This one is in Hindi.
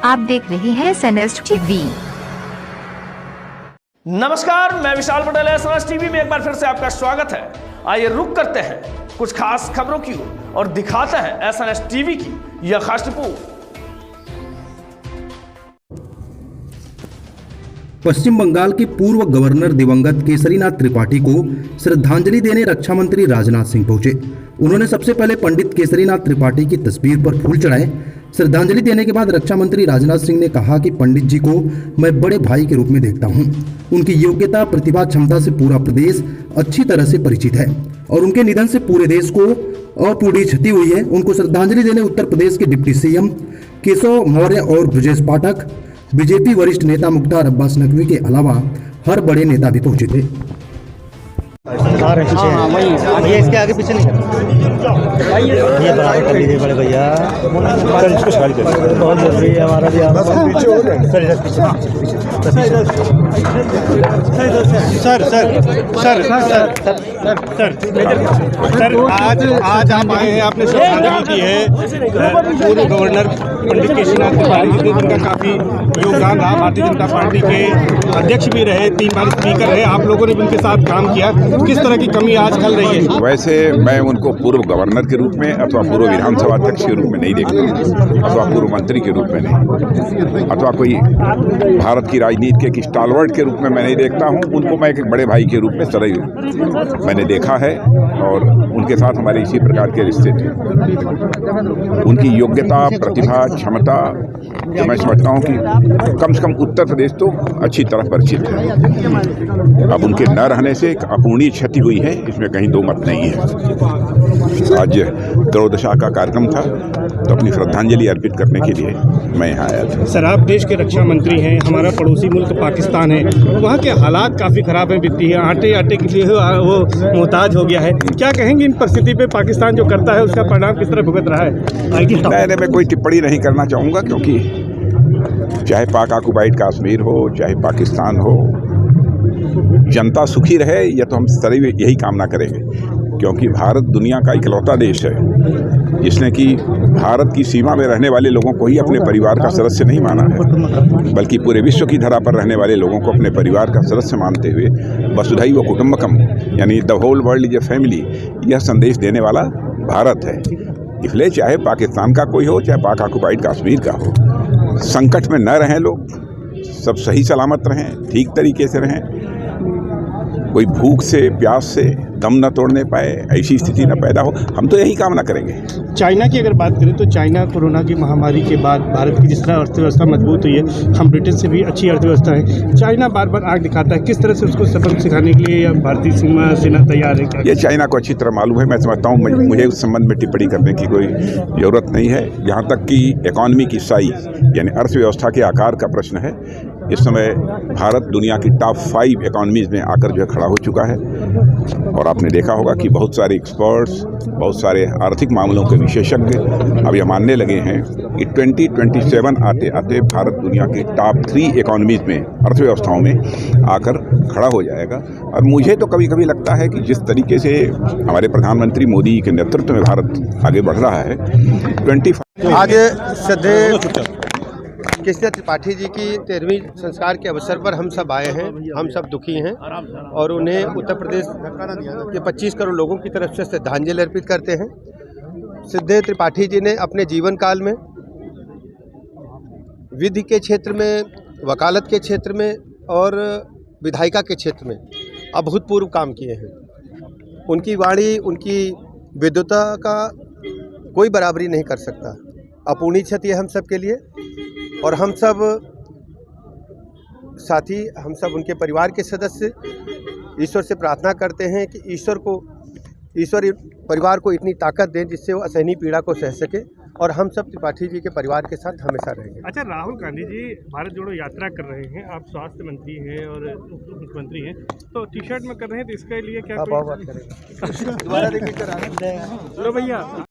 आप देख रहे हैं SNS टीवी। नमस्कार, मैं विशाल पटेल। SNS टीवी में एक बार फिर से आपका स्वागत है। आइए रुक करते हैं कुछ खास खबरों की ओर और दिखाते हैं SNS टीवी की यह खास रिपोर्ट। पश्चिम बंगाल के पूर्व गवर्नर दिवंगत केसरीनाथ त्रिपाठी को श्रद्धांजलि देने रक्षा मंत्री राजनाथ सिंह पहुंचे। उन्होंने सबसे पहले पंडित केसरीनाथ त्रिपाठी की तस्वीर पर फूल चढ़ाए। श्रद्धांजलि देने के बाद रक्षा मंत्री राजनाथ सिंह ने कहा कि पंडित जी को मैं बड़े भाई के रूप में देखता हूं। उनकी योग्यता, प्रतिभा, क्षमता से पूरा प्रदेश अच्छी तरह से परिचित है और उनके निधन से पूरे देश को अपूरणीय क्षति हुई है। उनको श्रद्धांजलि देने उत्तर प्रदेश के डिप्टी सीएम केशव मौर्य और ब्रजेश पाठक, बीजेपी वरिष्ठ नेता मुख्तार अब्बास नकवी के अलावा हर बड़े नेता भी पहुंचे थे। भैया इसके आगे पीछे नहीं भैया बराबर कर लीजिए बड़े भैया। बहुत जरूरी है हमारा भी। Sir sir sir sir sir sir आज आप आए हैं, आपने श्रद्धांजलि की है पूर्व गवर्नर पंडित केसरीनाथ त्रिपाठी जी, जिनका काफ़ी योगदान रहा। भारतीय जनता पार्टी के अध्यक्ष भी रहे, 3 बार स्पीकर रहे। आप लोगों ने भी उनके साथ काम किया, किस तरह की कमी आज खल रही है? वैसे मैं उनको पूर्व गवर्नर के रूप में अथवा पूर्व विधानसभा अध्यक्ष के रूप में नहीं देखता, अथवा पूर्व मंत्री के रूप में नहीं, अथवा कोई भारत की राजनीति के एक स्टालवर्ट के रूप में मैं नहीं देखता हूँ। उनको मैं एक बड़े भाई के रूप में सदैव मैंने देखा है और उनके साथ हमारे इसी प्रकार के रिश्ते थे। उनकी योग्यता, प्रतिभा, क्षमता जो मैं समझता हूँ कि कम से कम उत्तर प्रदेश तो अच्छी तरह परिचित है। अब उनके न रहने से एक अपूरणीय क्षति हुई है, इसमें कहीं दो मत नहीं है। आज त्रयोदशा का कार्यक्रम था तो अपनी श्रद्धांजलि अर्पित करने के लिए मैं यहाँ आया था। सर, आप देश के रक्षा मंत्री हैं, हमारा पड़ोसी मुल्क पाकिस्तान है, वहाँ के हालात काफ़ी ख़राब है। वित्तीय आटे के लिए वो मोहताज हो गया है। क्या कहेंगे इन परिस्थिति पे पाकिस्तान जो करता है उसका परिणाम किस तरह भुगत रहा है? मैं कोई टिप्पणी नहीं करना चाहूँगा, क्योंकि चाहे पाक ऑक्युपाइड कश्मीर हो, चाहे पाकिस्तान हो, जनता सुखी रहे यह तो हम सदैव यही कामना करेंगे, क्योंकि भारत दुनिया का इकलौता देश है जिसने कि भारत की सीमा में रहने वाले लोगों को ही अपने परिवार का सदस्य नहीं माना है, बल्कि पूरे विश्व की धरा पर रहने वाले लोगों को अपने परिवार का सदस्य मानते हुए वसुधैव कुटुंबकम यानी the whole world is a family, यह संदेश देने वाला भारत है। इसलिए चाहे पाकिस्तान का कोई हो, चाहे पाक ऑक्युपाइड कश्मीर का हो, संकट में न रहें लोग, सब सही सलामत रहें, ठीक तरीके से रहें, कोई भूख से प्यास से दम न तोड़ने पाए, ऐसी स्थिति न पैदा हो, हम तो यही कामना करेंगे। चाइना की अगर बात करें तो चाइना कोरोना की महामारी के बाद भारत की जिस तरह अर्थव्यवस्था मजबूत हुई है, हम ब्रिटेन से भी अच्छी अर्थव्यवस्था है। चाइना बार बार आग दिखाता है, किस तरह से उसको सबक सिखाने के लिए या भारतीय सीमा सेना तैयार है? ये चाइना को अच्छी तरह मालूम है। मैं समझता हूँ मुझे उस संबंध में टिप्पणी करने की कोई ज़रूरत नहीं है। यहाँ तक कि इकॉनमी की साइज यानी अर्थव्यवस्था के आकार का प्रश्न है, इस समय भारत दुनिया की टॉप 5 इकॉनमीज़ में आकर जो है खड़ा हो चुका है। और आपने देखा होगा कि बहुत सारे एक्सपर्ट्स, बहुत सारे आर्थिक मामलों के विशेषज्ञ अब यह मानने लगे हैं कि 2027 आते आते भारत दुनिया के टॉप 3 इकॉनमीज़ में, अर्थव्यवस्थाओं में आकर खड़ा हो जाएगा। और मुझे तो कभी कभी लगता है कि जिस तरीके से हमारे प्रधानमंत्री मोदी के नेतृत्व में भारत आगे बढ़ रहा है, 25 आगे श्रद्धेय केसरीनाथ त्रिपाठी जी की 13वीं संस्कार के अवसर पर हम सब आए हैं। हम सब दुखी हैं और उन्हें उत्तर प्रदेश के 25 करोड़ लोगों की तरफ से श्रद्धांजलि अर्पित करते हैं। श्रद्धेय त्रिपाठी जी ने अपने जीवन काल में विधि के क्षेत्र में, वकालत के क्षेत्र में और विधायिका के क्षेत्र में अभूतपूर्व काम किए हैं। उनकी वाणी, उनकी विद्वता का कोई बराबरी नहीं कर सकता। अपूरणीय क्षति है हम सब के लिए और हम सब साथी, हम सब उनके परिवार के सदस्य ईश्वर से प्रार्थना करते हैं कि ईश्वर परिवार को इतनी ताकत दें जिससे वो असहनीय पीड़ा को सह सके और हम सब त्रिपाठी जी के परिवार के साथ हमेशा रहेंगे। अच्छा, राहुल गांधी जी भारत जोड़ो यात्रा कर रहे हैं, आप स्वास्थ्य मंत्री हैं और मुख्यमंत्री हैं, तो टी शर्ट में कर रहे हैं, तो इसके लिए क्या बात करेंगे? दोबारा देखिए भैया।